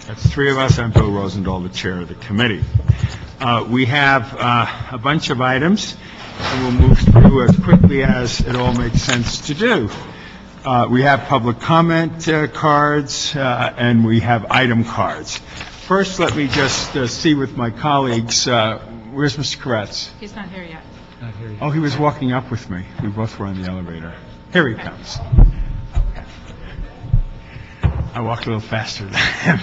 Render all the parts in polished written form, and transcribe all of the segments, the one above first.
That's three of us. I'm Bill Rosendahl, the chair of the committee. We have a bunch of items, and we'll move through as quickly as it all makes sense to do. We have public comment cards, and we have item cards. First, let me just see with my colleagues. Where's Mr. Koretz? He's not here yet. Not here yet. Oh, he was walking up with me. We both were on the elevator. Here he comes. I walked a little faster than him.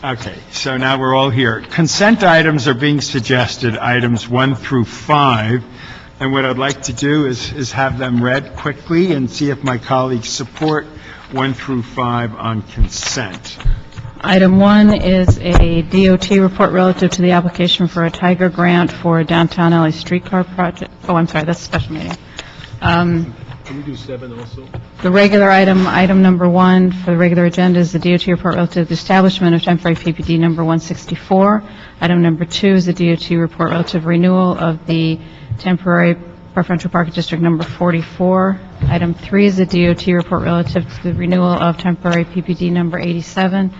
Okay, so now we're all here. Consent items are being suggested, items 1 through 5. And what I'd like to do is have them read quickly and see if my colleagues support 1 through 5 on consent. Item 1 is a DOT report relative to the application for a Tiger grant for a downtown LA streetcar project. Oh, I'm sorry, that's a special meeting. Can we do 7 also? The regular item number 1 for the regular agenda is the DOT report relative to the establishment of temporary PPD number 164. Item number 2 is the DOT report relative to renewal of the temporary preferential parking district number 44. Item 3 is the DOT report relative to the renewal of temporary PPD number 87.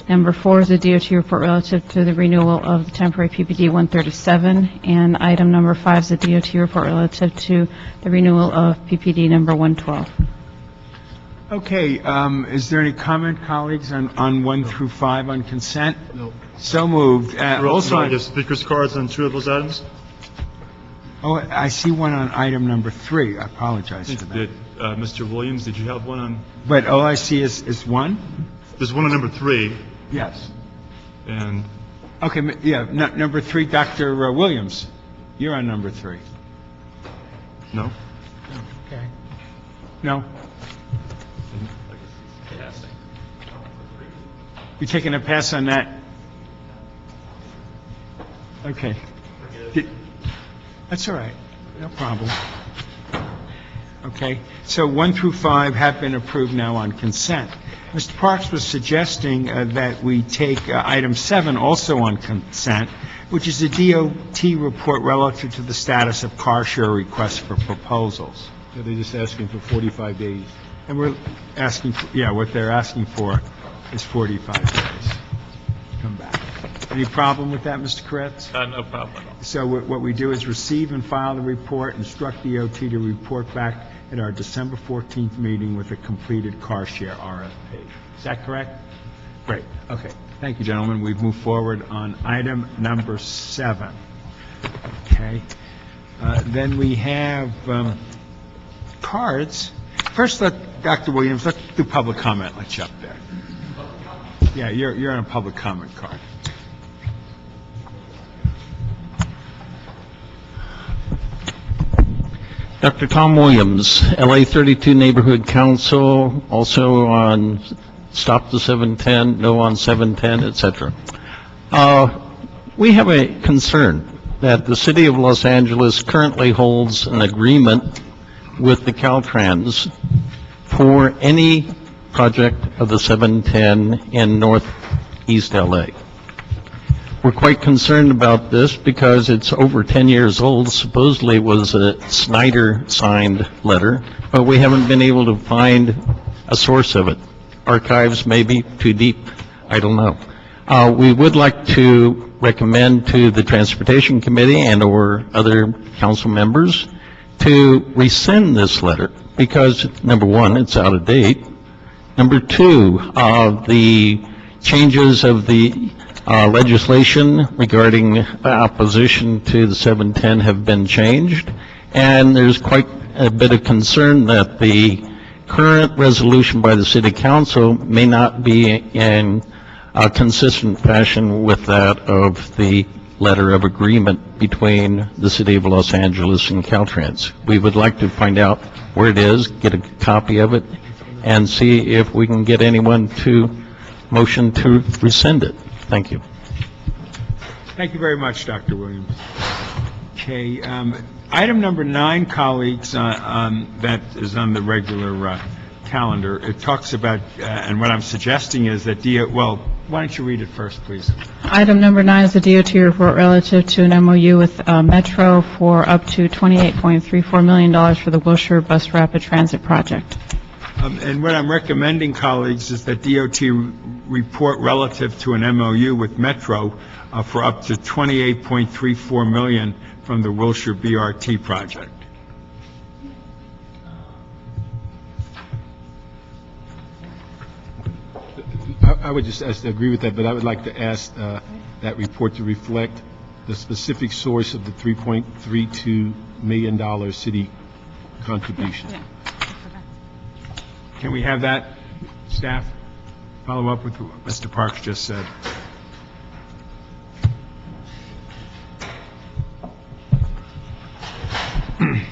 Number 4 is the DOT report relative to the renewal of the temporary PPD 137. And item number 5 is the DOT report relative to the renewal of PPD number 112. Okay, is there any comment, colleagues, on 1 through 5 on consent? No. So moved. Also, I guess speakers cards on 2 of those items? oh, I see one on item number 3. I apologize for that. Did, Mr. Williams, did you have one on? But all I see is 1? There's one on number 3, Yes. and Okay, yeah, number 3, Dr. Williams. You're on number 3. no? Okay. No? You taking a pass on that? Okay. That's all right. No problem. Okay. So 1 through 5 have been approved now on consent. Mr. Parks was suggesting that we take item 7 also on consent, which is a DOT report relative to the status of car share requests for proposals. Yeah, they're just asking for 45 days. And we're asking, what they're asking for is 45 days. Come back. Any problem with that, Mr. Koretz? No problem at all. So what we do is receive and file the report, instruct DOT to report back at our December 14th meeting with a completed car share RFP. Is that correct? Great. Okay. Thank you, gentlemen. We've moved forward on item number 7. Okay. Then we have cards. First, Dr. Williams, let's do public comment. Let you up there. Yeah, you're on a public comment card. Dr. Tom Williams, LA 32 Neighborhood Council, also on Stop the 710, No on 710, etc. We have a concern that the City of Los Angeles currently holds an agreement with the Caltrans for any project of the 710 in Northeast LA. We're quite concerned about this because it's over 10 years old. Supposedly it was a Snyder-signed letter, but we haven't been able to find a source of it. Archives may be too deep, I don't know. We would like to recommend to the Transportation Committee and or other council members to rescind this letter because, number 1, it's out of date. Number 2, the changes of the legislation regarding opposition to the 710 have been changed, and there's quite a bit of concern that the current resolution by the City Council may not be in a consistent fashion with that of the letter of agreement between the City of Los Angeles and Caltrans. We would like to find out where it is, get a copy of it, and see if we can get anyone to motion to rescind it. Thank you. Thank you very much, Dr. Williams. Okay, item number 9, colleagues, that is on the regular calendar. It talks about, and what I'm suggesting is that why don't you read it first, please? Item number 9 is the DOT report relative to an MOU with Metro for up to $28.34 million for the Wilshire Bus Rapid Transit Project. And what I'm recommending, colleagues, is that DOT report relative to an MOU with Metro for up to $28.34 million from the Wilshire BRT project. I would just agree with that, but I would like to ask that report to reflect the specific source of the $3.32 million city contribution. Can we have that, staff? Follow up with what Mr. Parks just said.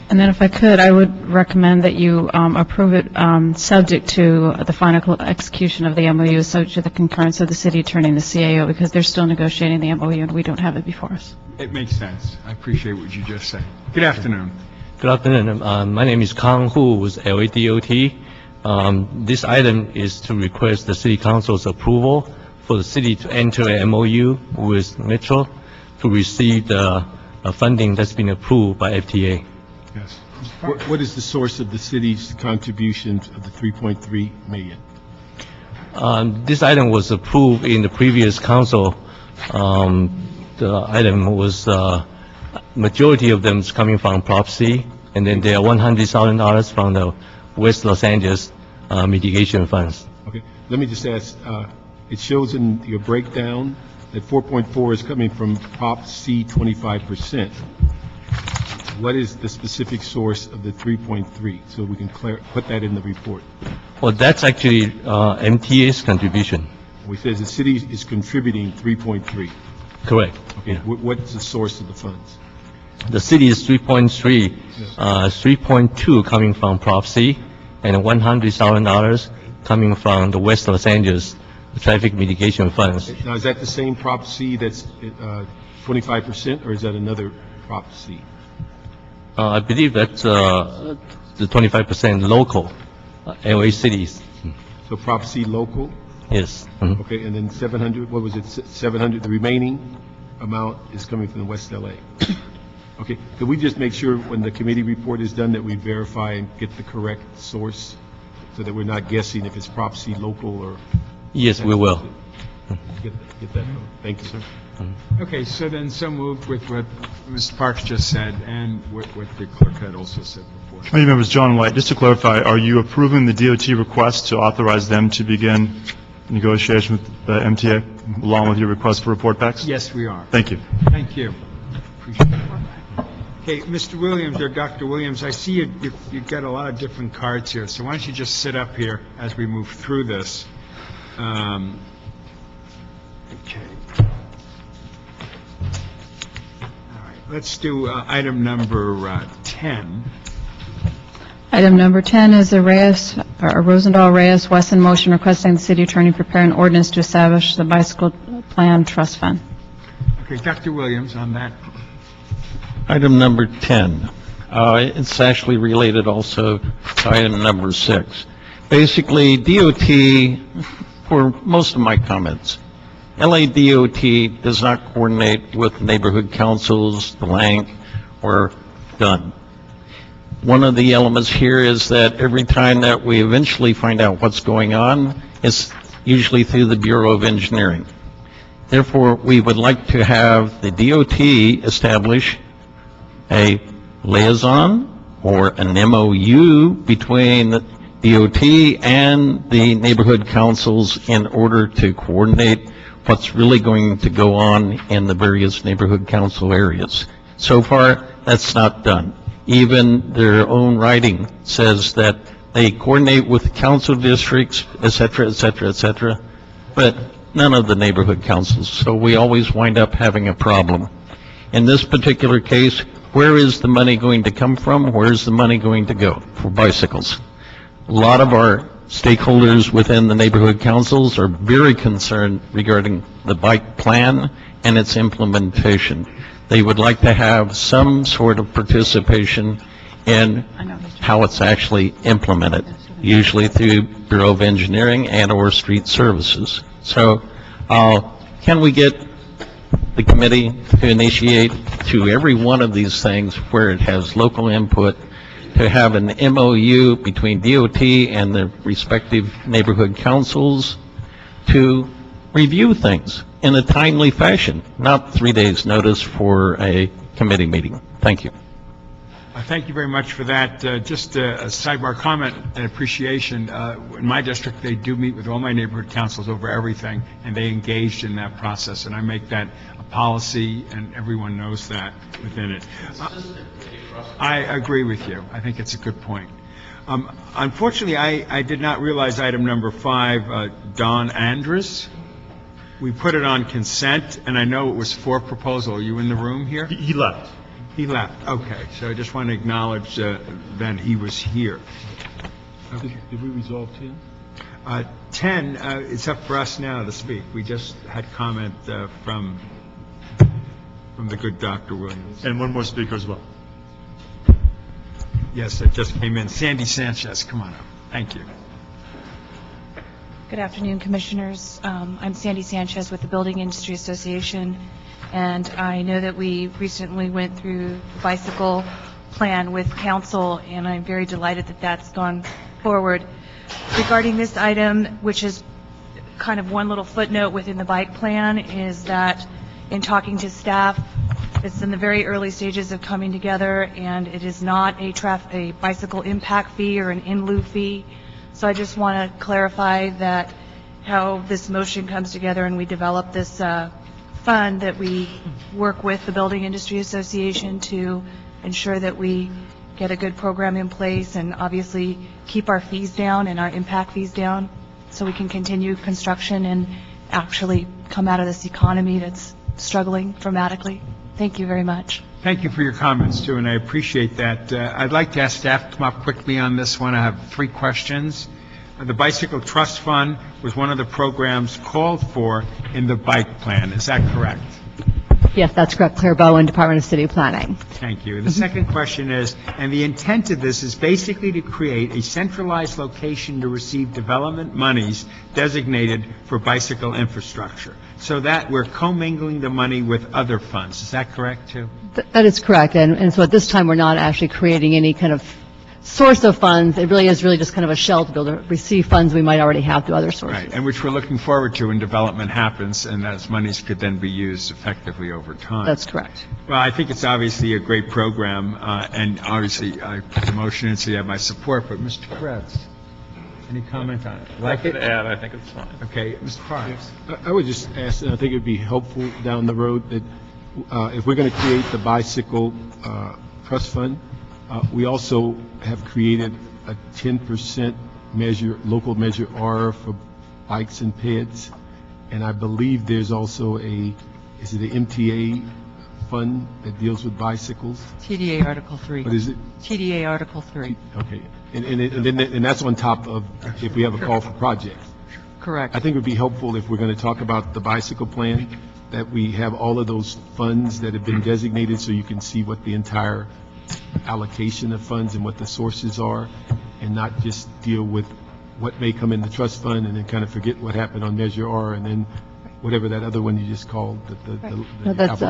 And then if I could, I would recommend that you approve it subject to the final execution of the MOU, subject to the concurrence of the city attorney and the CAO, because they're still negotiating the MOU and we don't have it before us. It makes sense. I appreciate what you just said. Good afternoon. Good afternoon. My name is Kang Hu with LADOT. This item is to request the City Council's approval for the city to enter an MOU with Metro to receive the funding that's been approved by FTA. Yes. What is the source of the city's contribution of the $3.3 million? This item was approved in the previous council. The item was, majority of them is coming from Prop C, and then there are $100,000 from the West Los Angeles mitigation funds. Okay, let me just ask, it shows in your breakdown that 4.4 is coming from Prop C 25%. What is the specific source of the 3.3, so we can put that in the report? Well, that's actually MTA's contribution. We says the city is contributing 3.3. Correct. Okay, Yeah. what's the source of the funds? The city is 3.3, 3.2 coming from Prop C, and $100,000 coming from the West Los Angeles traffic mitigation funds. Now, is that the same Prop C that's 25%, or is that another Prop C? I believe that's the 25% local, LA cities. So Prop C local, Yes. Mhm. okay, and then 700, what was it, 700, the remaining amount is coming from the West LA. Okay, could we just make sure when the committee report is done that we verify and get the correct source, so that we're not guessing if it's Prop C local or? Yes, we will. Get that, thank you, sir. Okay, so then so moved with what Mr. Parks just said and what the clerk had also said before. Committee members, John White, just to clarify, are you approving the DOT request to authorize them to begin negotiation with the MTA, along with your request for report backs? Yes, we are. Thank you. Thank you. Appreciate it. Okay, Mr. Williams or Dr. Williams, I see you've got a lot of different cards here, so why don't you just sit up here as we move through this? Okay. All right, let's do item number 10. Item number 10 is a Rosendahl Reyes Wesson motion requesting the city attorney prepare an ordinance to establish the bicycle plan trust fund. Okay, Dr. Williams on that. Item number 10. It's actually related also to item number 6. Basically, DOT, for most of my comments, LA DOT does not coordinate with neighborhood councils, the Lank, or Dunn. One of the elements here is that every time that we eventually find out what's going on, it's usually through the Bureau of Engineering. Therefore, we would like to have the DOT establish a liaison or an MOU between the DOT and the neighborhood councils in order to coordinate what's really going to go on in the various neighborhood council areas. So far, that's not done. Even their own writing says that they coordinate with the council districts, et cetera, et cetera, et cetera, but none of the neighborhood councils. So we always wind up having a problem. In this particular case, where is the money going to come from? Where is the money going to go for bicycles? A lot of our stakeholders within the neighborhood councils are very concerned regarding the bike plan and its implementation. They would like to have some sort of participation in how it's actually implemented, usually through Bureau of Engineering and/or Street Services. So, can we get the committee to initiate to every one of these things where it has local input to have an MOU between DOT and the respective neighborhood councils to review things in a timely fashion, not 3 days' notice for a committee meeting. Thank you. Thank you very much for that. Just a sidebar comment and appreciation. In my district, they do meet with all my neighborhood councils over everything, and they engaged in that process, and I make that a policy, and everyone knows that within it. I agree with you. I think it's a good point. Unfortunately, I did not realize item number 5, Don Andrus. We put it on consent, and I know it was for proposal. Are you in the room here? He left. He left, okay. So I just want to acknowledge that he was here. Did we resolve 10? 10, it's up for us now to speak. We just had comment from the good Dr. Williams. And one more speaker as well. Yes, it just came in. Sandy Sanchez, come on up. Thank you. Good afternoon, Commissioners. I'm Sandy Sanchez with the Building Industry Association, and I know that we recently went through the bicycle plan with Council, and I'm very delighted that that's gone forward. Regarding this item, which is kind of one little footnote within the bike plan, is that in talking to staff, it's in the very early stages of coming together, and it is not a bicycle impact fee or an in lieu fee. So I just want to clarify that how this motion comes together and we develop this fund, that we work with the Building Industry Association to ensure that we get a good program in place and obviously keep our fees down and our impact fees down so we can continue construction and actually come out of this economy that's struggling dramatically. Thank you very much. Thank you for your comments, too, and I appreciate that. I'd like to ask staff to come up quickly on this one. I have 3 questions. The Bicycle Trust Fund was one of the programs called for in the bike plan. Is that correct? Yes, that's correct. Claire Bowen, Department of City Planning. Thank you. The second question is, and the intent of this is basically to create a centralized location to receive development monies designated for bicycle infrastructure, so that we're commingling the money with other funds. Is that correct, too? That is correct. And so at this time, we're not actually creating any kind of source of funds. It really is just kind of a shell to be able to receive funds we might already have through other sources. Right, and which we're looking forward to when development happens, and those monies could then be used effectively over time. That's correct. Well, I think it's obviously a great program, and obviously I put the motion in, so you have my support, but Mr. Kretz, any comment on it? Like it? I think it's fine. Okay, Mr. Parks. I would just ask, and I think it would be helpful down the road, that if we're going to create the bicycle trust fund, we also have created a 10% measure, local measure R for bikes and peds, and I believe there's also is it an MTA fund that deals with bicycles? TDA Article 3. What is it? TDA Article 3. Okay, and that's on top of if we have a call for projects. Correct. I think it would be helpful if we're going to talk about the bicycle plan, that we have all of those funds that have been designated so you can see what the entire allocation of funds and what the sources are, and not just deal with what may come in the trust fund and then kind of forget what happened on Measure R and then whatever that other one you just called. No, that's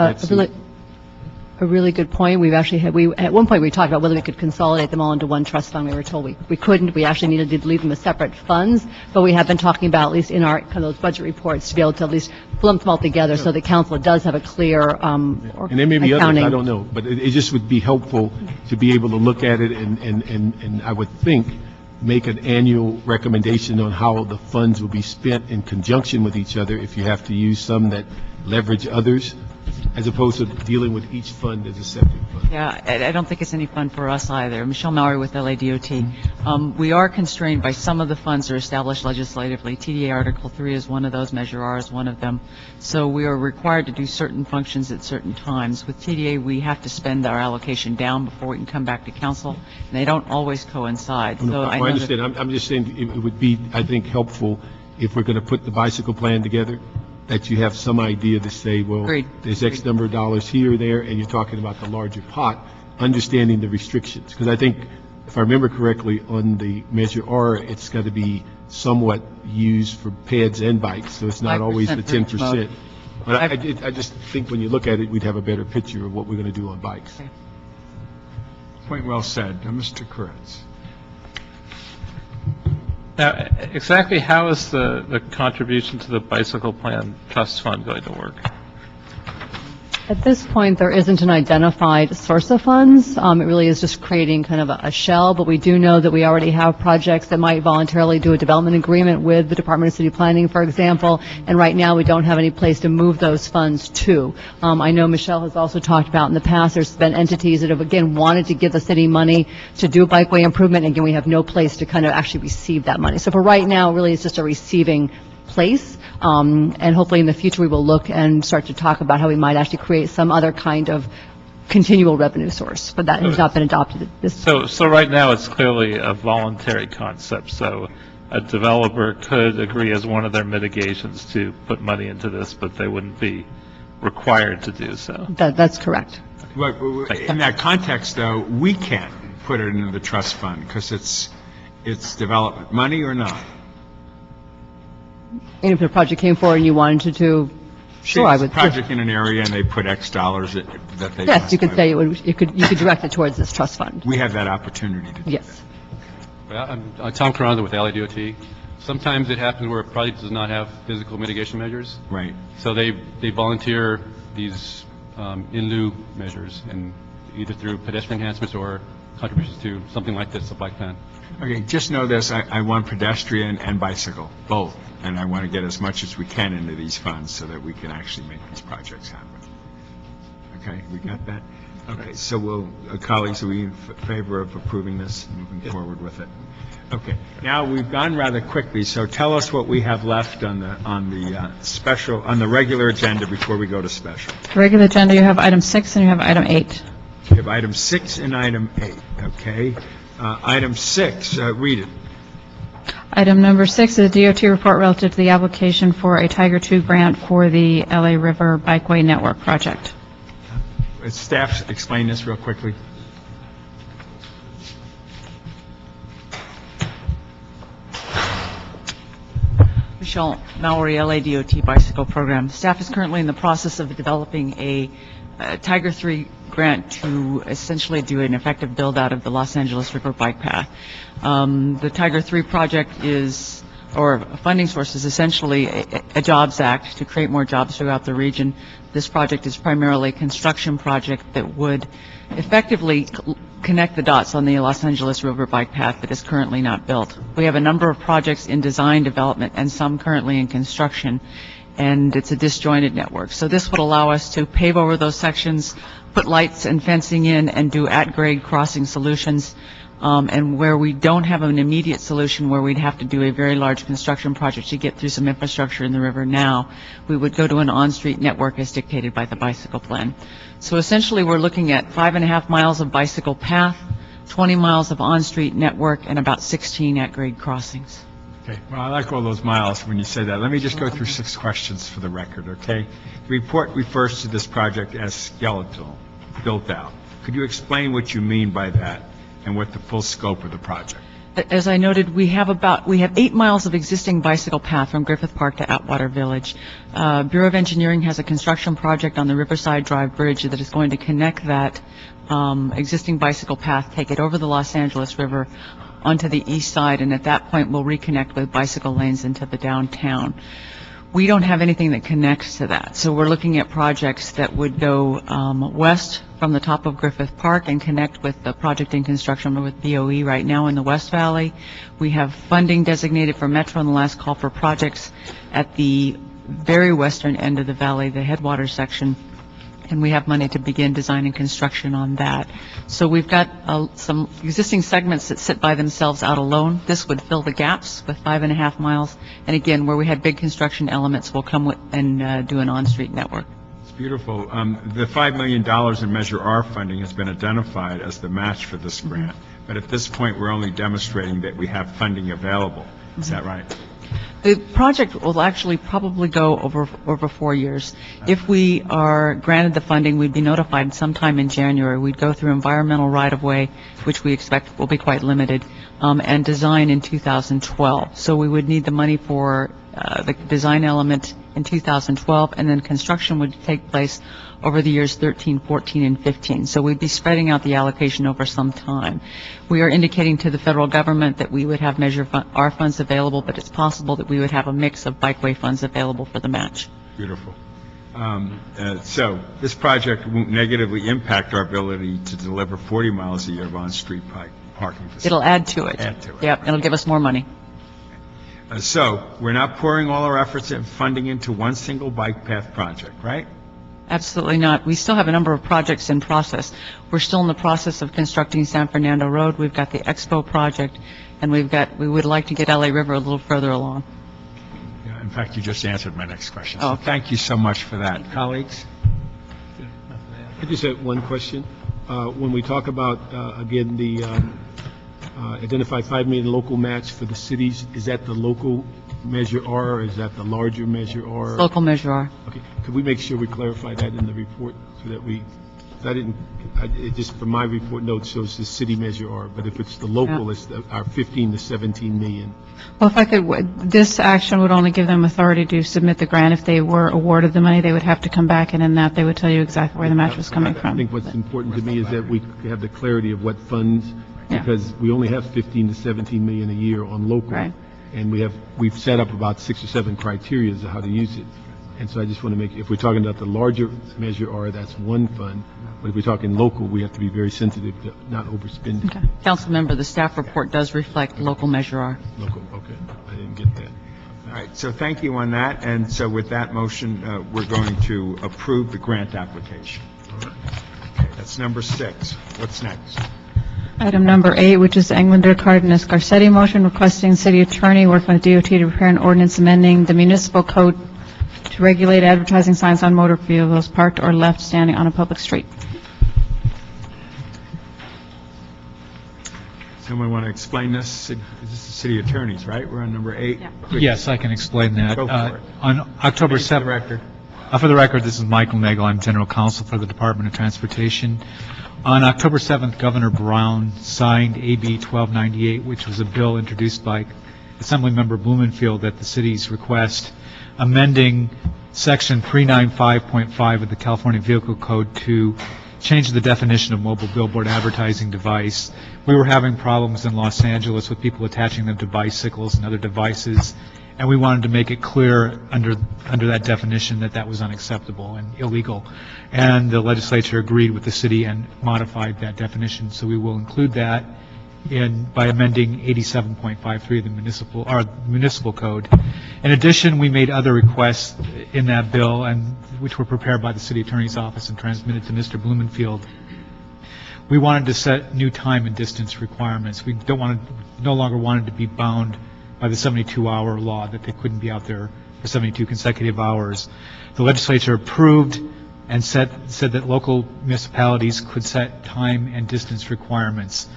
a really good point. We've actually at one point we talked about whether we could consolidate them all into one trust fund. We were told we couldn't. We actually needed to leave them as separate funds, but we have been talking about, at least in our kind of those budget reports, to be able to at least lump them all together so the council does have a clear And there may be accounting. others, I don't know, but it just would be helpful to be able to look at it and I would think make an annual recommendation on how the funds will be spent in conjunction with each other, if you have to use some that leverage others, as opposed to dealing with each fund as a separate fund. Yeah, I don't think it's any fun for us either. Michelle Mallory with LADOT. We are constrained by some of the funds that are established legislatively. TDA Article 3 is one of those, Measure R is one of them. So we are required to do certain functions at certain times. With TDA, we have to spend our allocation down before we can come back to council, and they don't always coincide. So I know understand. I'm just saying it would be, I think, helpful if we're going to put the bicycle plan together, that you have some idea to say, well, Agreed. there's X number of dollars here or there, and you're talking about the larger pot, understanding the restrictions. Because I think, if I remember correctly, on the Measure R, it's got to be somewhat used for pads and bikes, so it's not always the 5% for each 10%. But I just think when you look at it, we'd have a better picture of what we're going to do on bikes. Okay. Point well said. Mr. Kuretz. Now, exactly how is the contribution to the Bicycle Plan Trust Fund going to work? At this point, there isn't an identified source of funds. It really is just creating kind of a shell, but we do know that we already have projects that might voluntarily do a development agreement with the Department of City Planning, for example, and right now we don't have any place to move those funds to. I know Michelle has also talked about in the past, there's been entities that have, again, wanted to give the city money to do bikeway improvement, and again, we have no place to kind of actually receive that money. So for right now, really, it's just a receiving place. And hopefully in the future we will look and start to talk about how we might actually create some other kind of continual revenue source, but that has not been adopted at this point. So right now it's clearly a voluntary concept, so a developer could agree as one of their mitigations to put money into this, but they wouldn't be required to do so. That's correct. In that context, though, we can put it into the trust fund because it's development money or not. And if the project came forward and you wanted to, sure, I would. Project in an area and they put X dollars that they. Yes, you could say you could direct it towards this trust fund. We have that opportunity to do Yes. that. Well, I'm Tom Carranza with LADOT. Sometimes it happens where a project does not have physical mitigation measures. Right. So they volunteer these in lieu measures, and either through pedestrian enhancements or contributions to something like this, a bike plan. Okay, just know this, I want pedestrian and bicycle, both, and I want to get as much as we can into these funds so that we can actually make these projects happen. Okay, we got that? Okay, so we'll, colleagues, are we in favor of approving this, moving forward with it? Okay, now we've gone rather quickly, so tell us what we have left on the regular agenda before we go to special. The regular agenda, you have item 6 and you have item 8. We have item 6 and item 8, okay? Item 6, read it. Item number 6 is a DOT report relative to the application for a Tiger II grant for the LA River Bikeway Network project. Staff, explain this real quickly. Michelle Mallory, LADOT Bicycle Program. Staff is currently in the process of developing a Tiger III grant to essentially do an effective build-out of the Los Angeles River Bike Path. The Tiger III project is, or funding source is essentially a Jobs Act to create more jobs throughout the region. This project is primarily a construction project that would effectively connect the dots on the Los Angeles River Bike Path that is currently not built. We have a number of projects in design development and some currently in construction, and it's a disjointed network. So this would allow us to pave over those sections, put lights and fencing in, and do at-grade crossing solutions. And where we don't have an immediate solution, where we'd have to do a very large construction project to get through some infrastructure in the river now, we would go to an on-street network as dictated by the bicycle plan. So essentially, we're looking at 5.5 miles of bicycle path, 20 miles of on-street network, and about 16 at-grade crossings. Okay, well, I like all those miles when you say that. Let me just go through 6 questions for the record, okay? The report refers to this project as skeletal, built out. Could you explain what you mean by that and what the full scope of the project? As I noted, we have 8 miles of existing bicycle path from Griffith Park to Atwater Village. Bureau of Engineering has a construction project on the Riverside Drive Bridge that is going to connect that existing bicycle path, take it over the Los Angeles River onto the east side, and at that point we'll reconnect with bicycle lanes into the downtown. We don't have anything that connects to that, so we're looking at projects that would go west from the top of Griffith Park and connect with the project in construction with BOE right now in the West Valley. We have funding designated for Metro in the last call for projects at the very western end of the valley, the headwaters section, and we have money to begin design and construction on that. So we've got some existing segments that sit by themselves out alone. This would fill the gaps with 5.5 miles. And again, where we had big construction elements, we'll come with and do an on-street network. It's beautiful. The $5 million in Measure R funding has been identified as the match for this grant. But at this point, we're only demonstrating that we have funding available. Is that right? The project will actually probably go over 4 years. If we are granted the funding, we'd be notified sometime in January. We'd go through environmental right-of-way, which we expect will be quite limited, and design in 2012. So we would need the money for the design element in 2012, and then construction would take place over the years 13, 14, and 15. So we'd be spreading out the allocation over some time. We are indicating to the federal government that we would have Measure R funds available, but it's possible that we would have a mix of Bikeway funds available for the match. Beautiful. So this project won't negatively impact our ability to deliver 40 miles a year of on-street parking facilities. It'll add to it. Add to it. Yep, it'll give us more money. So we're not pouring all our efforts and funding into one single bike path project, right? Absolutely not. We still have a number of projects in process. We're still in the process of constructing San Fernando Road. We've got the Expo project, and we would like to get LA River a little further along. Yeah, in fact, you just answered my next question. Oh, So okay. thank you so much for that. Colleagues? I just have one question. When we talk about, again, the identify 5 million local match for the cities, is that the local Measure R, or is that the larger Measure R? Local Measure R. Okay, could we make sure we clarify that in the report so that we, 'cause it just from my report note shows the city Measure R, but if it's the local, Yeah. it's our 15 to 17 million. Well, if I could, this action would only give them authority to submit the grant. If they were awarded the money, they would have to come back, and in that, they would tell you exactly where the match was coming I from. think what's important to me is that we have the clarity of what funds, Yeah. because we only have 15 to 17 million a year on local. Right. And we've set up about 6 or 7 criteria as to how to use it. And so I just want to if we're talking about the larger Measure R, that's one fund. But if we're talking local, we have to be very sensitive to not overspend Okay. Council member, the staff report does reflect local Measure R. local. Okay, I didn't get that. All right, so thank you on that. And so with that motion, we're going to approve the grant application. Okay, that's number 6. What's next? Item number 8, which is Englander Cardenas Garcetti motion requesting city attorney working with DOT to prepare an ordinance amending the municipal code to regulate advertising signs on motor vehicles parked or left standing on a public street. Someone want to explain this? This is the city attorneys, right? We're on number 8. Quick. Yes, I can explain that. Go for it. On October State 7th... the record. For the record, this is Michael Nagel. I'm General Counsel for the Department of Transportation. On October 7th, Governor Brown signed AB 1298, which was a bill introduced by Assemblymember Blumenfield at the city's request, amending Section 395.5 of the California Vehicle Code to change the definition of mobile billboard advertising device. We were having problems in Los Angeles with people attaching them to bicycles and other devices, and we wanted to make it clear under that definition that that was unacceptable and illegal. And the legislature agreed with the city and modified that definition, so we will include that by amending 87.53 of the municipal code. In addition, we made other requests in that bill, which were prepared by the city attorney's office and transmitted to Mr. Blumenfield. We wanted to set new time and distance requirements. We no longer wanted to be bound by the 72-hour law, that they couldn't be out there for 72 consecutive hours. The legislature approved and said that local municipalities could set time and distance requirements.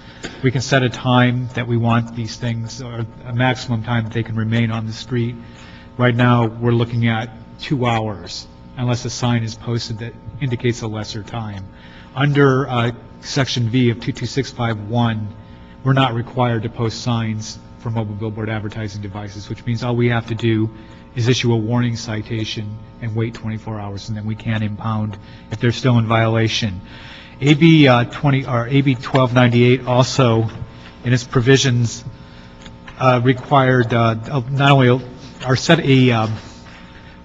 We can set a time that we want these things, or a maximum time that they can remain on the street. Right now, we're looking at 2 hours, unless a sign is posted that indicates a lesser time. Under Section V of 22651, we're not required to post signs for mobile billboard advertising devices, which means all we have to do is issue a warning citation and wait 24 hours, and then we can impound if they're still in violation. AB 1298 also, in its provisions, required not only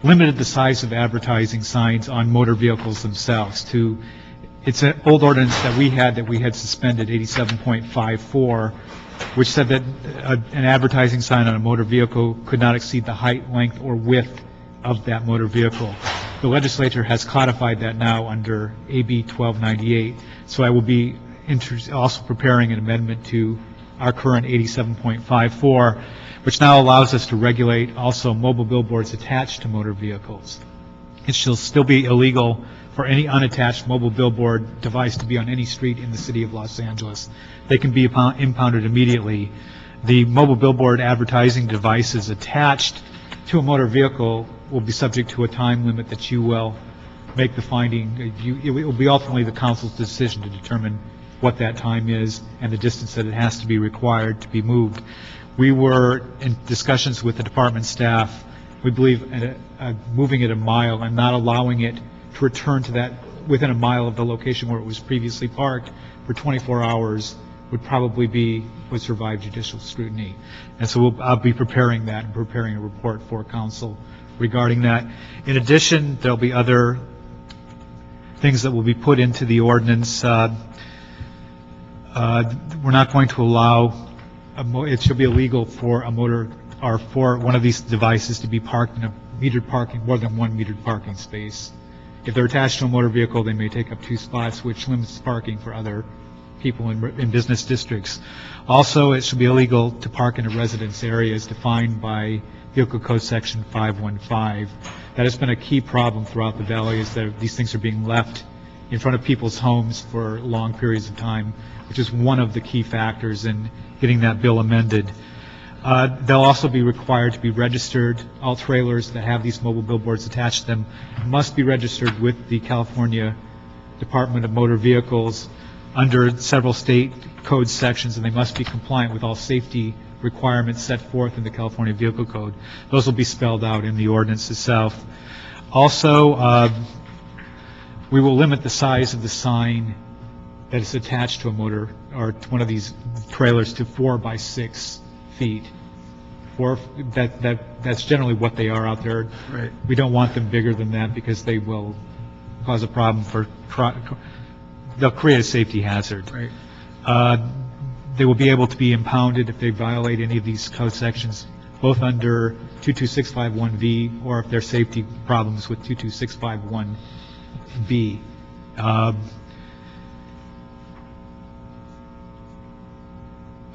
limited the size of advertising signs on motor vehicles themselves to. It's an old ordinance that we had suspended, 87.54, which said that an advertising sign on a motor vehicle could not exceed the height, length, or width of that motor vehicle. The legislature has codified that now under AB 1298, so I will be also preparing an amendment to our current 87.54, which now allows us to regulate also mobile billboards attached to motor vehicles. It shall still be illegal for any unattached mobile billboard device to be on any street in the city of Los Angeles. They can be impounded immediately. The mobile billboard advertising devices attached to a motor vehicle will be subject to a time limit that you will make the finding. It will be ultimately the council's decision to determine what that time is and the distance that it has to be required to be moved. We were in discussions with the department staff we believe moving it a mile and not allowing it to return to that within a mile of the location where it was previously parked for 24 hours would survive judicial scrutiny. And so I'll be preparing that and preparing a report for council regarding that. In addition, there'll be other things that will be put into the ordinance. We're not going to allow, it should be illegal for a motor or for one of these devices to be parked in a metered parking, more than one metered parking space. If they're attached to a motor vehicle, they may take up 2 spots, which limits parking for other people in business districts. Also, it should be illegal to park in a residence area as defined by Vehicle Code Section 515. That has been a key problem throughout the valley, is that these things are being left in front of people's homes for long periods of time, which is one of the key factors in getting that bill amended. They'll also be required to be registered. All trailers that have these mobile billboards attached to them must be registered with the California Department of Motor Vehicles under several state code sections, and they must be compliant with all safety requirements set forth in the California Vehicle Code. Those will be spelled out in the ordinance itself. Also, we will limit the size of the sign that is attached to a motor or to one of these trailers to 4 by 6 feet. That's generally what they are out there. Right. We don't want them bigger than that because they will cause a problem they'll create a safety hazard. Right. They will be able to be impounded if they violate any of these code sections, both under 22651V or if there are safety problems with 22651B.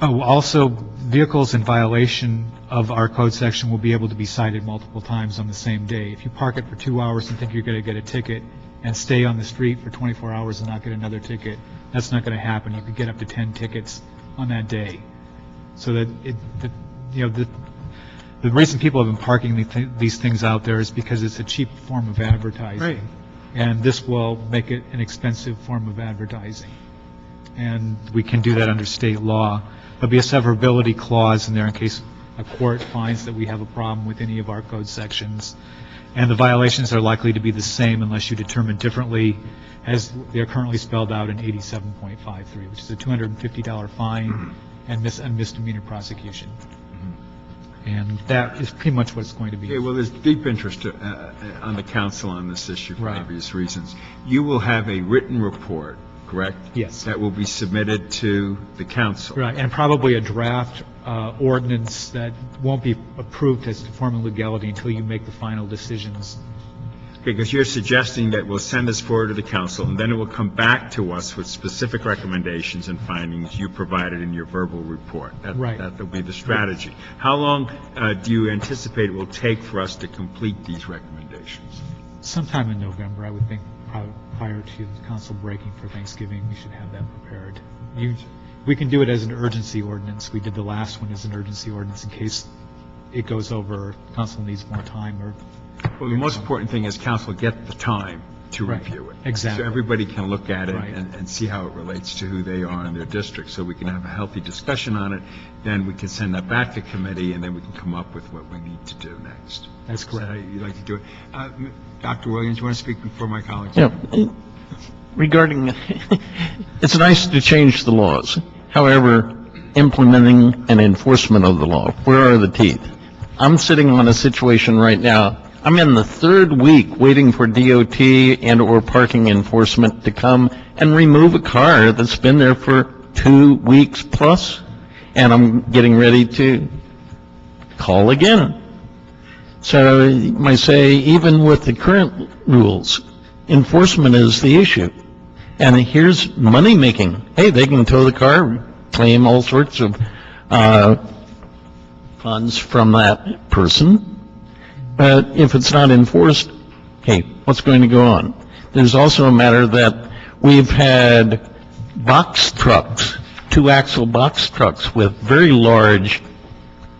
Also, vehicles in violation of our code section will be able to be cited multiple times on the same day. If you park it for 2 hours and think you're going to get a ticket and stay on the street for 24 hours and not get another ticket, that's not going to happen. You could get up to 10 tickets on that day. So that the reason people have been parking these things out there is because it's a cheap form of advertising. Right. And this will make it an expensive form of advertising. And we can do that under state law. There'll be a severability clause in there in case a court finds that we have a problem with any of our code sections. And the violations are likely to be the same unless you determine differently, as they are currently spelled out in 87.53, which is a $250 fine and misdemeanor prosecution. And that is pretty much what it's going to be. Okay, well, there's deep interest on the council on this issue for Right. obvious reasons. You will have a written report, correct? Yes. That will be submitted to the council. Right, and probably a draft ordinance that won't be approved as to formal legality until you make the final decisions. Because you're suggesting that we'll send this forward to the council, and then it will come back to us with specific recommendations and findings you provided in your verbal report. Right. That will be the strategy. How long do you anticipate it will take for us to complete these recommendations? Sometime in November, I would think, probably prior to the council breaking for Thanksgiving, we should have that prepared. We can do it as an urgency ordinance. We did the last one as an urgency ordinance in case it goes over, council needs more time or... Well, the most important thing is council get the time to Right. review it. Exactly. So everybody can look at it Right. and see how it relates to who they are in their district, so we can have a healthy discussion on it. Then we can send that back to committee, and then we can come up with what we need to do next. That's correct. Is that how you'd like to do it? Dr. Williams, you want to speak before my colleagues? Yeah, regarding, it's nice to change the laws. However, implementing and enforcement of the law, where are the teeth? I'm sitting on a situation right now. I'm in the 3rd week waiting for DOT and/or parking enforcement to come and remove a car that's been there for 2 weeks plus, and I'm getting ready to call again. So I might say, even with the current rules, enforcement is the issue. And here's money making. Hey, they can tow the car, claim all sorts of funds from that person. But if it's not enforced, hey, what's going to go on? There's also a matter that we've had box trucks, 2-axle box trucks with very large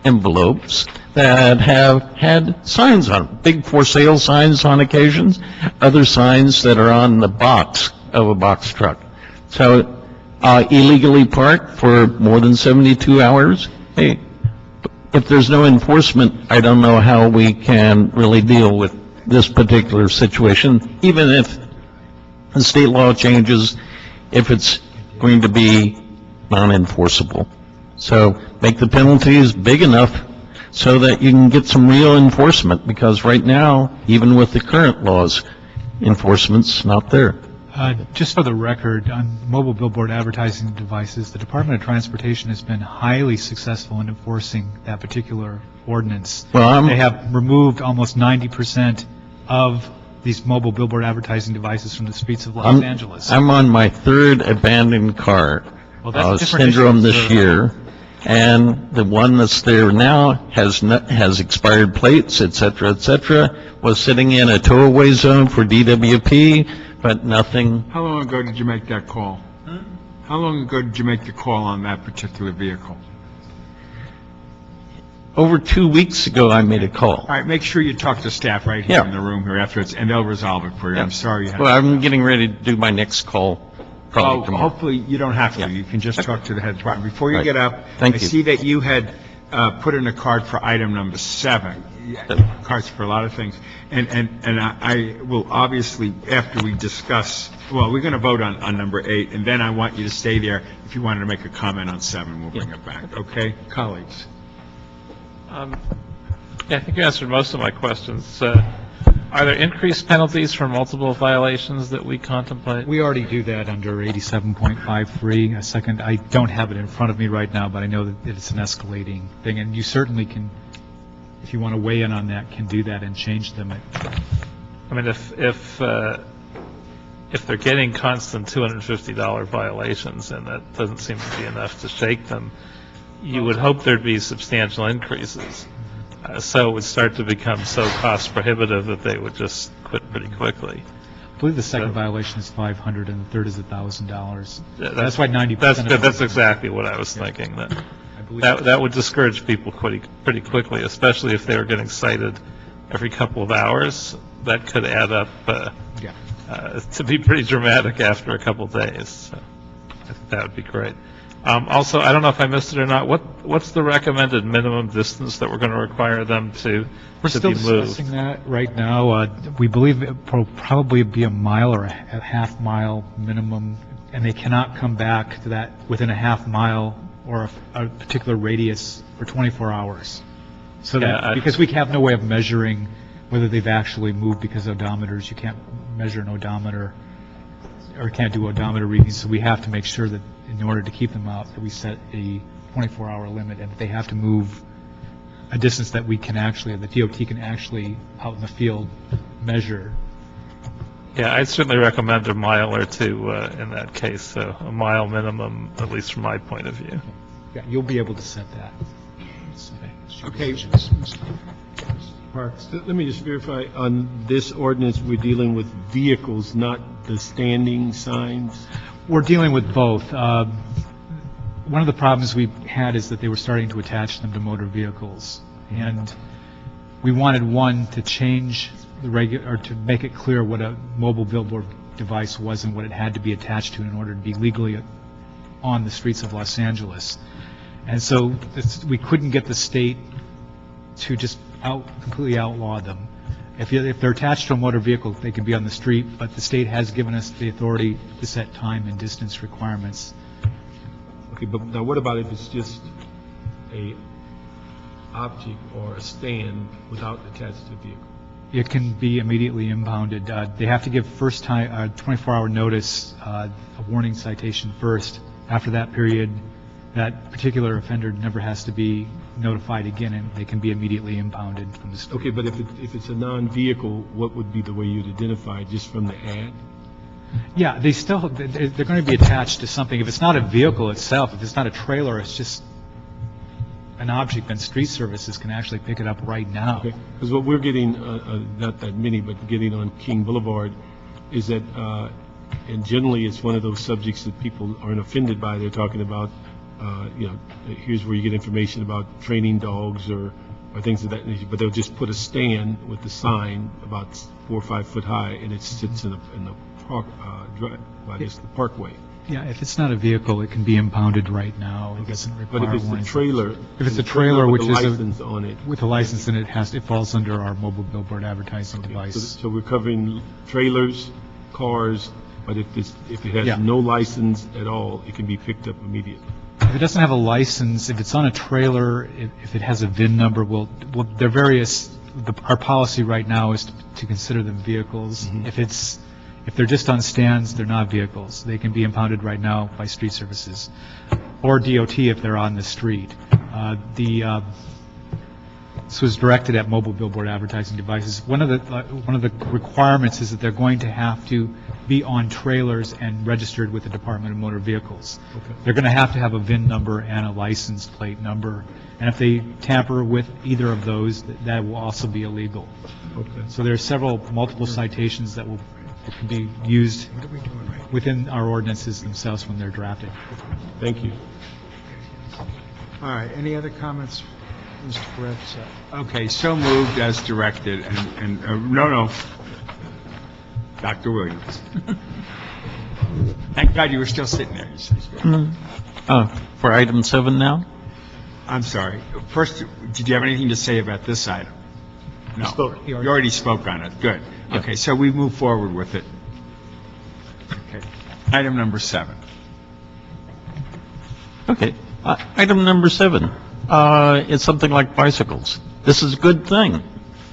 envelopes that have had signs on them, big for sale signs on occasions, other signs that are on the box of a box truck. So illegally parked for more than 72 hours, hey, if there's no enforcement, I don't know how we can really deal with this particular situation, even if the state law changes, if it's going to be non-enforceable. So make the penalties big enough so that you can get some real enforcement, because right now, even with the current laws, enforcement's not there. Just for the record, on mobile billboard advertising devices, the Department of Transportation has been highly successful in enforcing that particular ordinance. Well, They have removed almost 90% of these mobile billboard advertising devices from the streets of Los Angeles. I'm on my third abandoned car Well, that's a different syndrome issue, this sir. year, and the one that's there now has expired plates, et cetera, was sitting in a tow-away zone for DWP, but nothing. How long ago did you make that call? How long ago did you make the call on that particular vehicle? Over 2 weeks ago, I made a call. All right, make sure you talk to staff right here Yeah. in the room here afterwards, and they'll resolve it for you. I'm sorry you had. Well, I'm getting ready to do my next call, probably Well, tomorrow. hopefully, you don't have to. You can just talk to the head department. Before you Right. get up, Thank I you. see that you had put in a card for item number 7. Cards for a lot of things. And I will obviously, after we discuss, well, we're going to vote on number 8, and then I want you to stay there. If you wanted to make a comment on 7, we'll bring it back. Okay? Colleagues? Yeah, I think you answered most of my questions. Are there increased penalties for multiple violations that we contemplate? We already do that under 87.53. A second, I don't have it in front of me right now, but I know that it's an escalating thing, and you certainly can, if you want to weigh in on that, can do that and change them. I mean, if they're getting constant $250 violations, and that doesn't seem to be enough to shake them, you would hope there'd be substantial increases. So it would start to become so cost prohibitive that they would just quit pretty quickly. I believe the second violation is $500 and the third is $1,000. Yeah, That's why 90%. That's exactly what I was thinking. That would discourage people pretty quickly, especially if they were getting cited every couple of hours. That could add up to be pretty dramatic after a couple of days. So I think that would be great. Also, I don't know if I missed it or not. What's the recommended minimum distance that we're going to require them to We're still be moved? discussing that right now. We believe it will probably be a mile or a half mile minimum, and they cannot come back to that within a half mile or a particular radius for 24 hours. So that, because we have no way of measuring whether they've actually moved, because odometers, you can't measure an odometer or can't do odometer readings, so we have to make sure that in order to keep them out, that we set a 24-hour limit, and that they have to move a distance that we can actually, the DOT can actually, out in the field, measure. Yeah, I'd certainly recommend a mile or two in that case, so a mile minimum, at least from my point of view. Yeah, you'll be able to set that. Okay. Parks, let me just verify, on this ordinance, we're dealing with vehicles, not the standing signs? We're dealing with both. One of the problems we had is that they were starting to attach them to motor vehicles, and we wanted one to change the or to make it clear what a mobile billboard device was and what it had to be attached to in order to be legally on the streets of Los Angeles. And so we couldn't get the state to just completely outlaw them. If they're attached to a motor vehicle, they can be on the street, but the state has given us the authority to set time and distance requirements. Okay, but now what about if it's just a object or a stand without attached to the vehicle? It can be immediately impounded. They have to give first time 24-hour notice, a warning citation first. After that period, that particular offender never has to be notified again, and they can be immediately impounded from the store. Okay, but if it's a non-vehicle, what would be the way you'd identify it, just from the ad? Yeah, they're going to be attached to something. If it's not a vehicle itself, if it's not a trailer, it's just an object, then street services can actually pick it up right now. Okay, because what we're getting, not that many, but getting on King Boulevard, is that, and generally it's one of those subjects that people aren't offended by. They're talking about, here's where you get information about training dogs or things of that nature, but they'll just put a stand with the sign about 4 or 5 foot high, and it sits in the park, I guess the parkway. Yeah, if it's not a vehicle, it can be impounded right now. It doesn't But require if it's warning. a trailer. If it's a trailer, which with a is license on it. with a license, then it falls under our mobile billboard advertising So device. so we're covering trailers, cars, but if it Yeah. has no license at all, it can be picked up immediately. If it doesn't have a license, if it's on a trailer, if it has a VIN number, there are various, our policy right now is to consider them vehicles. If they're just on stands, they're not vehicles. They can be impounded right now by street services, or DOT if they're on the street. This was directed at mobile billboard advertising devices. One of the requirements is that they're going to have to be on trailers and registered with the Department of Motor Vehicles. Okay. They're going to have a VIN number and a license plate number. And if they tamper with either of those, that will also be illegal. Okay. So there are multiple citations that can be used within our ordinances themselves when they're drafted. Thank you. All right, any other comments, Mr. Koretz? Okay, so moved as directed, no, Dr. Williams. Thank God you were still sitting there. For item 7 now? I'm sorry. First, did you have anything to say about this item? No. You already spoke on it. Good. Okay, so we move forward with it. Okay. Item number 7. Okay. Item number 7, it's something like bicycles. This is a good thing.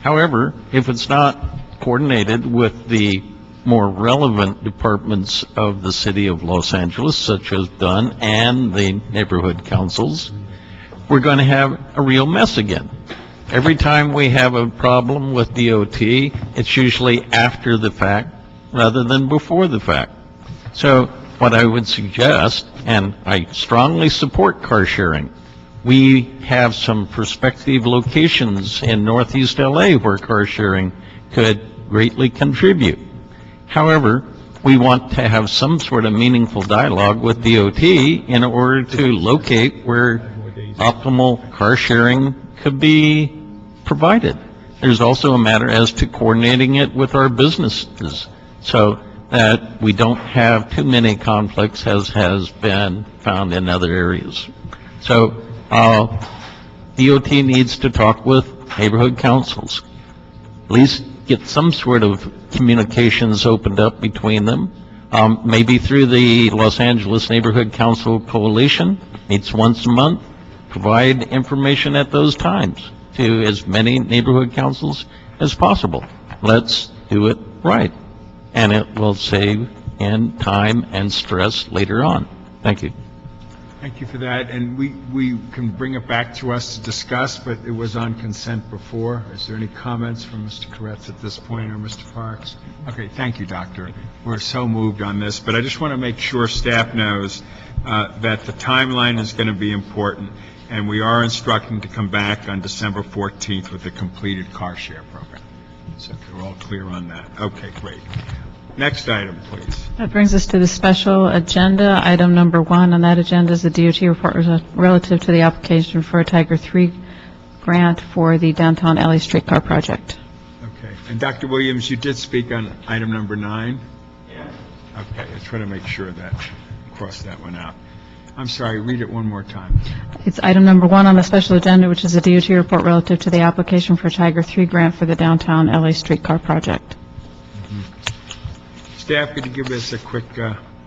However, if it's not coordinated with the more relevant departments of the city of Los Angeles, such as Dunn and the neighborhood councils, we're going to have a real mess again. Every time we have a problem with DOT, it's usually after the fact rather than before the fact. So what I would suggest, and I strongly support car sharing, we have some prospective locations in Northeast LA where car sharing could greatly contribute. However, we want to have some sort of meaningful dialogue with DOT in order to locate where optimal car sharing could be provided. There's also a matter as to coordinating it with our businesses so that we don't have too many conflicts as has been found in other areas. So DOT needs to talk with neighborhood councils, at least get some sort of communications opened up between them, maybe through the Los Angeles Neighborhood Council Coalition, meets once a month, provide information at those times to as many neighborhood councils as possible. Let's do it right, and it will save in time and stress later on. Thank you. Thank you for that, and we can bring it back to us to discuss, but it was on consent before. Is there any comments from Mr. Koretz at this point, or Mr. Parks? Okay, thank you, Doctor. We're so moved on this, but I just want to make sure staff knows that the timeline is going to be important, and we are instructing to come back on December 14th with a completed car share program. So we're all clear on that. Okay, great. Next item, please. That brings us to the special agenda. Item number 1 on that agenda is the DOT report relative to the application for a Tiger 3 grant for the downtown LA streetcar project. Okay. And Dr. Williams, you did speak on item number 9? Yes. Okay, I try to make sure that cross that one out. I'm sorry, read it one more time. It's item number 1 on the special agenda, which is the DOT report relative to the application for a Tiger 3 grant for the downtown LA streetcar project. Staff, could you give us a quick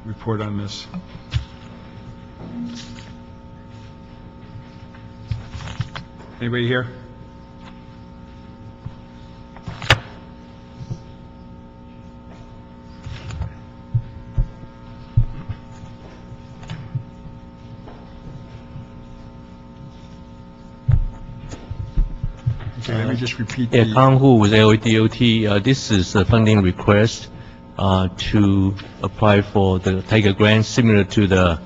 report on this? Anybody here? Okay, let me just repeat Yeah, the... Kang Hu with LADOT. This is a funding request to apply for the Tiger grant, similar to the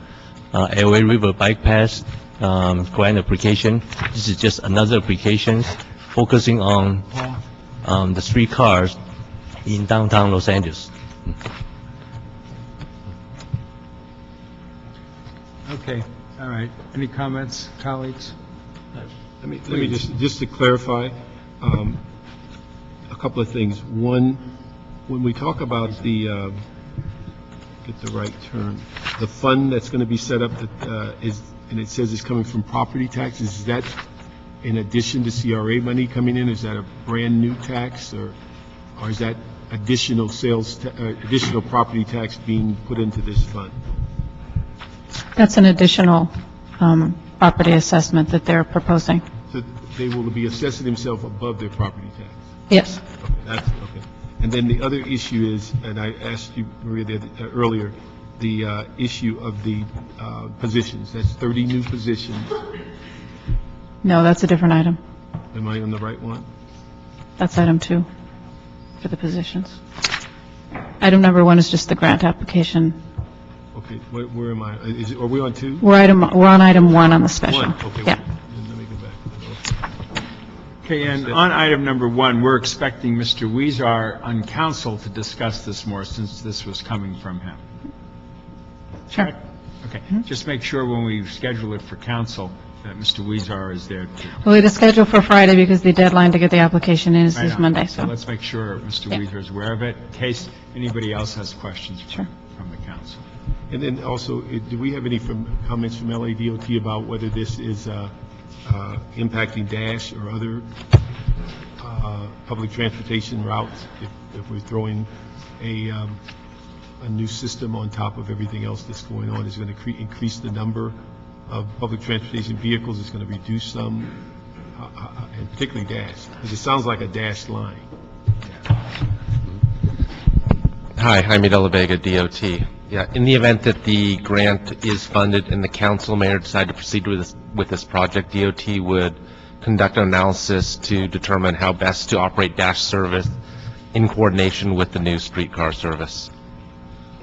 LA River Bike Pass grant application. This is just another application focusing on the streetcars in downtown Los Angeles. Okay, all right. Any comments, colleagues? Let me just to clarify, a couple of things. One, when we talk about the get the right term. The fund that's going to be set up that is, and it says it's coming from property taxes, is that in addition to CRA money coming in? Is that a brand-new tax, or is that additional additional property tax being put into this fund? That's an additional property assessment that they're proposing. So they will be assessing themselves above their property tax? Yes. Okay, that's, okay. And then the other issue is, and I asked you, Maria, earlier, the issue of the positions. That's 30 new positions. No, that's a different item. Am I on the right one? That's item 2 for the positions. Item number 1 is just the grant application. Okay, where am I? Are we on 2? We're on item 1 on the special. 1, okay. Yeah. Then let me go back. Okay, and on item number 1, we're expecting Mr. Weezer on council to discuss this more, since this was coming from him. Sure. Okay, just make sure when we schedule it for council that Mr. Weezer is there too. Well, it is scheduled for Friday because the deadline to get the application in is I this know. Monday, So let's make sure Mr. Weezer is aware of it, in case anybody else has questions from the council. And then also, do we have any comments from LADOT about whether this is impacting DASH or other public transportation routes, if we're throwing a new system on top of everything else that's going on? Is it going to increase the number of public transportation vehicles? It's going to reduce some, and particularly DASH, because it sounds like a DASH line. Hi, Jaime De La Vega, DOT. Yeah, in the event that the grant is funded and the council mayor decide to proceed with this project, DOT would conduct an analysis to determine how best to operate DASH service in coordination with the new streetcar service.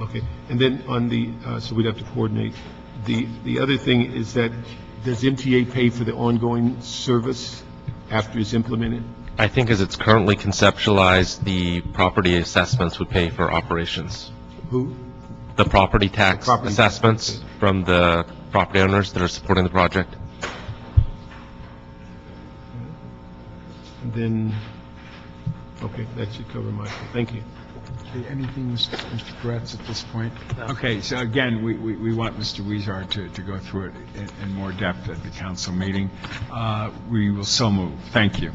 Okay, and then on the, so we'd have to coordinate. The other thing is that, does MTA pay for the ongoing service after it's implemented? I think as it's currently conceptualized, the property assessments would pay for operations. Who? The property tax assessments from the property owners that are supporting the project. And then, okay, that should cover my, thank you. Okay, anything, Mr. Gretz, at this point? Okay, so again, we want Mr. Weezer to go through it in more depth at the council meeting. We will so move. Thank you.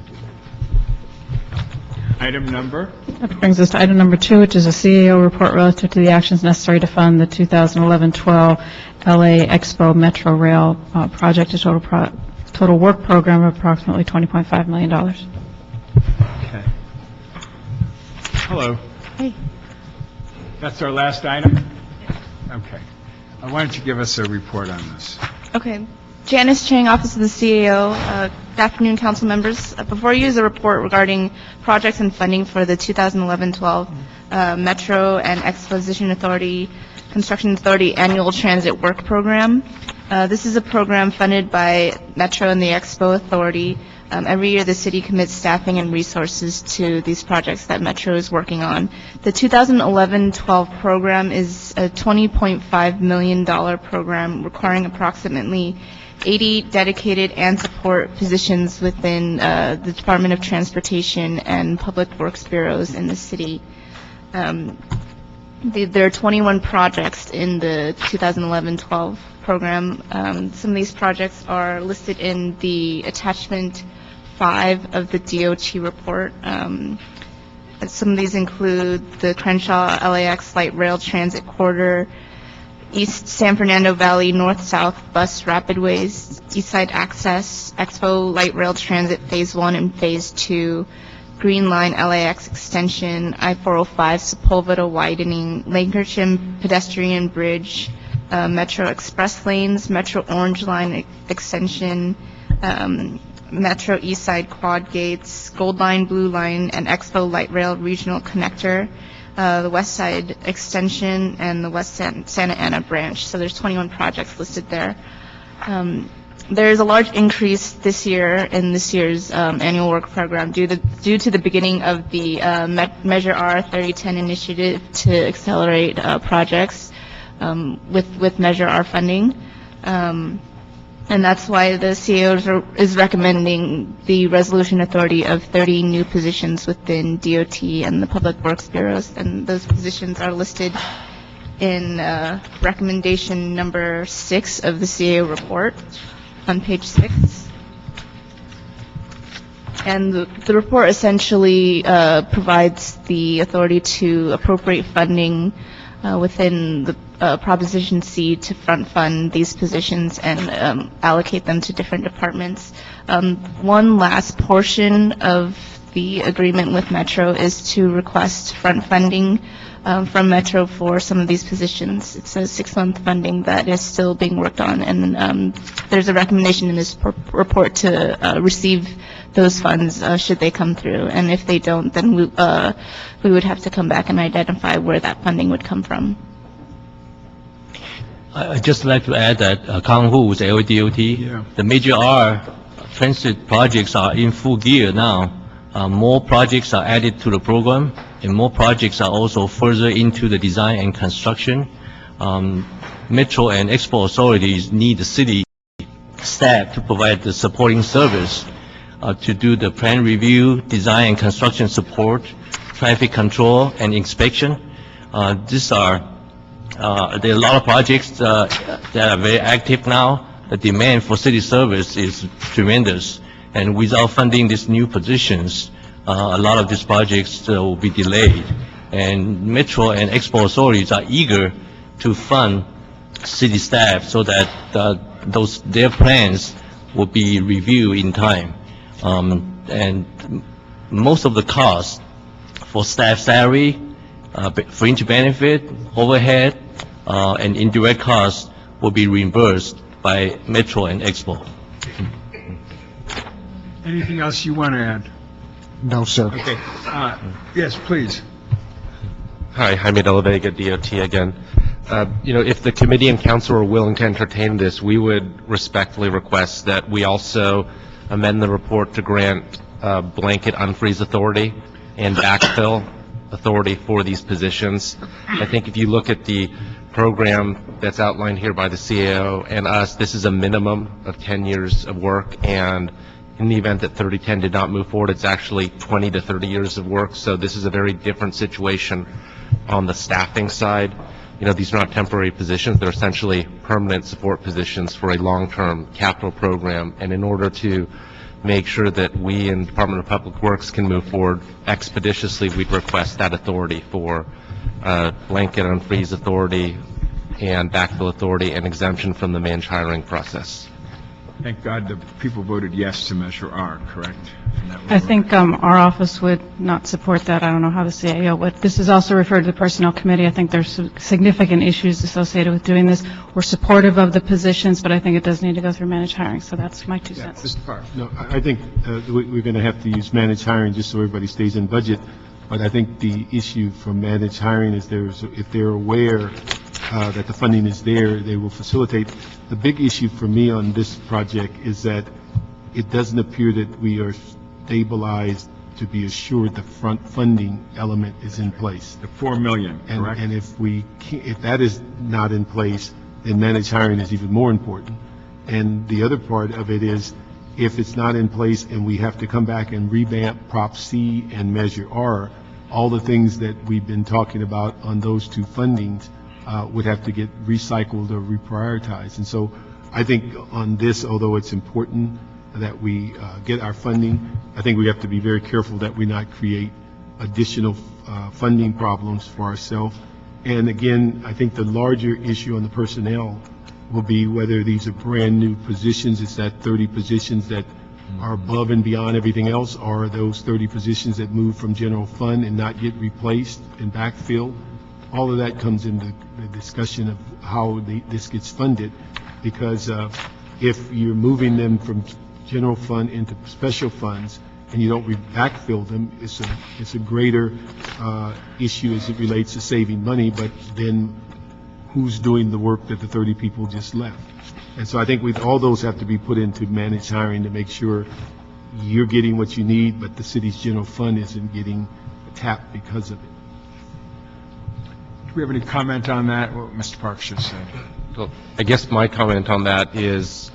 Item number? That brings us to item number 2, which is a CAO report relative to the actions necessary to fund the 2011-12 LA Expo Metro Rail project, a total work program of approximately $20.5 million. Okay. Hello. Hey. That's our last item? Okay. Why don't you give us a report on this? Okay. Janice Chang, Office of the CAO. Good afternoon, council members. Before you is a report regarding projects and funding for the 2011-12 Metro and Exposition Authority Construction Authority Annual Transit Work Program. This is a program funded by Metro and the Expo Authority. Every year, the city commits staffing and resources to these projects that Metro is working on. The 2011-12 program is a $20.5 million program requiring approximately 80 dedicated and support positions within the Department of Transportation and Public Works bureaus in the city. There are 21 projects in the 2011-12 program. Some of these projects are listed in the attachment 5 of the DOT report. Some of these include the Crenshaw LAX Light Rail Transit Corridor, East San Fernando Valley North-South Bus Rapidways, Eastside Access, Expo Light Rail Transit Phase 1 and Phase 2, Green Line LAX Extension, I-405 Sepulveda Widening, Lancashire Pedestrian Bridge, Metro Express Lanes, Metro Orange Line Extension, Metro Eastside Quad Gates, Gold Line, Blue Line, and Expo Light Rail Regional Connector, the West Side Extension, and the West Santa Ana Branch. So there's 21 projects listed there. There's a large increase this year in this year's annual work program due to the beginning of the Measure R 3010 initiative to accelerate projects with Measure R funding. And that's why the CAO is recommending the resolution authority of 30 new positions within DOT and the Public Works bureaus, and those positions are listed in recommendation number 6 of the CAO report on page 6. And the report essentially provides the authority to appropriate funding within the Proposition C to front fund these positions and allocate them to different departments. One last portion of the agreement with Metro is to request front funding from Metro for some of these positions. It's a 6-month funding that is still being worked on, and there's a recommendation in this report to receive those funds should they come through. And if they don't, then we would have to come back and identify where that funding would come from. I'd just like to add that Kanghu with LADOT, the major R transit projects are in full gear now. More projects are added to the program, and more projects are also further into the design and construction. Metro and Expo authorities need the city staff to provide the supporting service to do the plan review, design and construction support, traffic control, and inspection. There are a lot of projects that are very active now. The demand for city service is tremendous, and without funding these new positions, a lot of these projects will be delayed. And Metro and Expo authorities are eager to fund city staff so that their plans will be reviewed in time. And most of the costs for staff salary, fringe benefit, overhead, and indirect costs will be reimbursed by Metro and Expo. Anything else you want to add? No, sir. Okay. Yes, please. Hi, Jaime De La Vega, DOT again. If the committee and council are willing to entertain this, we would respectfully request that we also amend the report to grant blanket unfreeze authority and backfill authority for these positions. I think if you look at the program that's outlined here by the CAO and us, this is a minimum of 10 years of work, and in the event that 3010 did not move forward, it's actually 20 to 30 years of work. So this is a very different situation on the staffing side. These are not temporary positions. They're essentially permanent support positions for a long-term capital program. And in order to make sure that we in Department of Public Works can move forward expeditiously, we'd request that authority for blanket unfreeze authority and backfill authority and exemption from the managed hiring process. Thank God the people voted yes to Measure R, correct? I think our office would not support that. I don't know how the CAO would. This is also referred to the Personnel Committee. I think there's significant issues associated with doing this. We're supportive of the positions, but I think it does need to go through managed hiring. So that's my 2 cents. Mr. Park. No, I think we're going to have to use managed hiring just so everybody stays in budget. But I think the issue for managed hiring is if they're aware that the funding is there, they will facilitate. The big issue for me on this project is that it doesn't appear that we are stabilized to be assured the front funding element is in place. The $4 million, correct? And if that is not in place, then managed hiring is even more important. And the other part of it is, if it's not in place and we have to come back and revamp Prop C and Measure R, all the things that we've been talking about on those 2 fundings would have to get recycled or reprioritized. And so I think on this, although it's important that we get our funding, I think we have to be very careful that we not create additional funding problems for ourselves. And again, I think the larger issue on the personnel will be whether these are brand new positions. It's that 30 positions that are above and beyond everything else, or are those 30 positions that move from general fund and not get replaced and backfilled. All of that comes into the discussion of how this gets funded, because if you're moving them from general fund into special funds and you don't backfill them, it's a greater issue as it relates to saving money, but then who's doing the work that the 30 people just left? And so I think all those have to be put into managed hiring to make sure you're getting what you need, but the city's general fund isn't getting tapped because of it. Do we have any comment on that, what Mr. Parks just said? Well, I guess my comment on that is,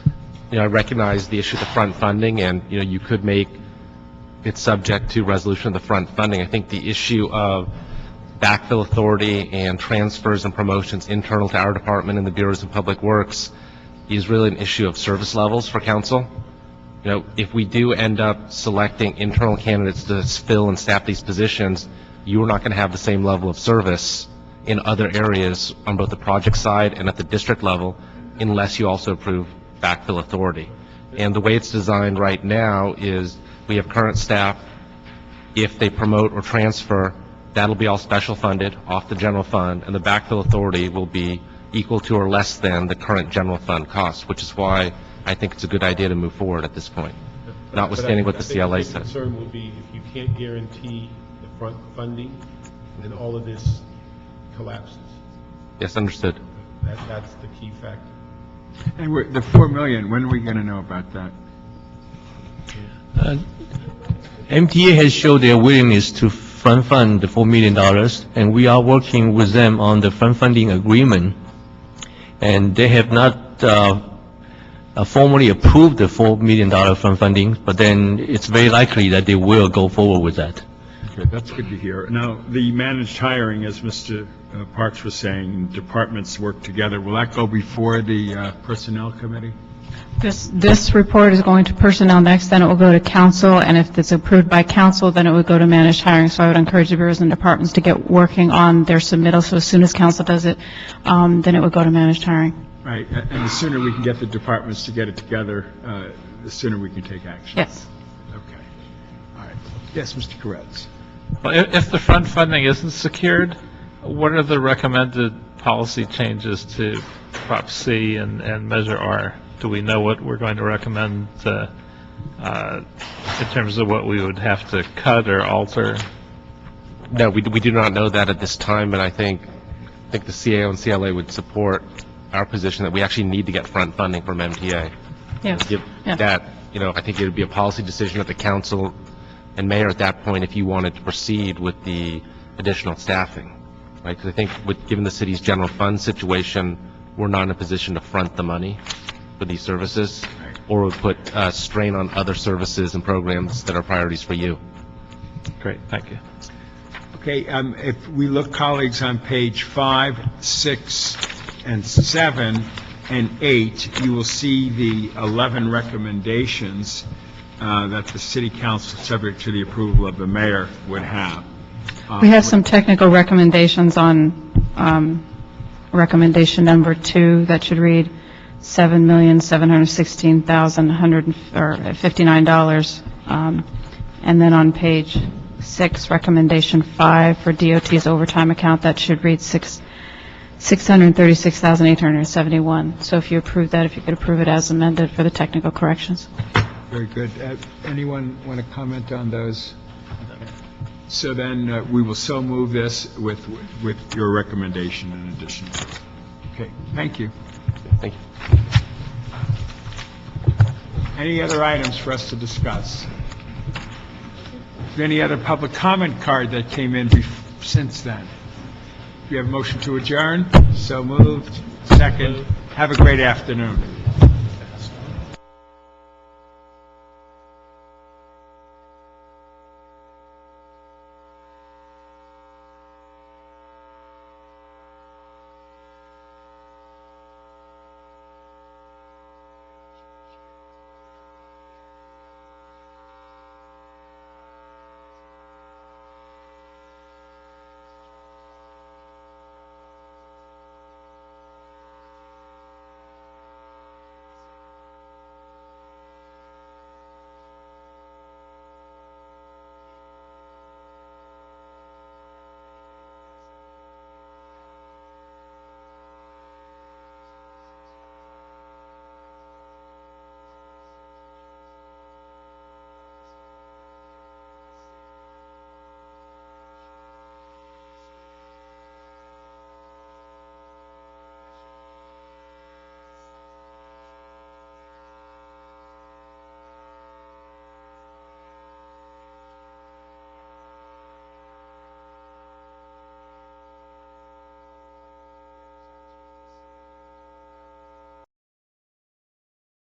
I recognize the issue of the front funding, and, you could make it subject to resolution of the front funding. I think the issue of backfill authority and transfers and promotions internal to our department and the Bureaus of Public Works is really an issue of service levels for council. You know, if we do end up selecting internal candidates to fill and staff these positions, you are not going to have the same level of service in other areas on both the project side and at the district level unless you also approve backfill authority. And the way it's designed right now is we have current staff. If they promote or transfer, that'll be all special funded off the general fund, and the backfill authority will be equal to or less than the current general fund cost, which is why I think it's a good idea to move forward at this point, notwithstanding what the CLA The says. concern will be if you can't guarantee the front funding, then all of this collapses. Yes, understood. That's the key factor. And the 4 million, when are we going to know about that? MTA has showed their willingness to front fund the $4 million, and we are working with them on the front funding agreement. And they have not formally approved the $4 million front funding, but then it's very likely that they will go forward with that. Okay, that's good to hear. Now, the managed hiring, as Mr. Parks was saying, departments work together. Will that go before the Personnel Committee? This report is going to personnel next, then it will go to council, and if it's approved by council, then it would go to managed hiring. So I would encourage the bureaus and departments to get working on their submittal, so as soon as council does it, then it would go to managed hiring. Right, and the sooner we can get the departments to get it together, the sooner we can take action. Yes. Okay. All right. Yes, Mr. Koretz. Well, if the front funding isn't secured, what are the recommended policy changes to Prop C and Measure R? Do we know what we're going to recommend in terms of what we would have to cut or alter? No, we do not know that at this time, and I think the CAO and CLA would support our position that we actually need to get front funding from MTA. Yes. Yeah. That, you know, I think it would be a policy decision of the council and mayor at that point if you wanted to proceed with the additional staffing, right? Because I think given the city's general fund situation, we're not in a position to front the money for these services, or would put strain on other services and programs that are priorities for you. Great, thank you. Okay, if we look, colleagues, on page 5, 6, and 7, and 8, you will see the 11 recommendations that the city council, subject to the approval of the mayor, would have. We have some technical recommendations on recommendation number 2 that should read $7,716,159. And then on page 6, recommendation 5 for DOT's overtime account, that should read $636,871. So if you approve that, if you could approve it as amended for the technical corrections. Very good. Anyone want to comment on those? Okay. So then we will so move this with your recommendation in addition to it. Okay, thank you. Thank you. Any other items for us to discuss? Is there any other public comment card that came in since then? Do you have a motion to adjourn? So moved. Second. Have a great afternoon.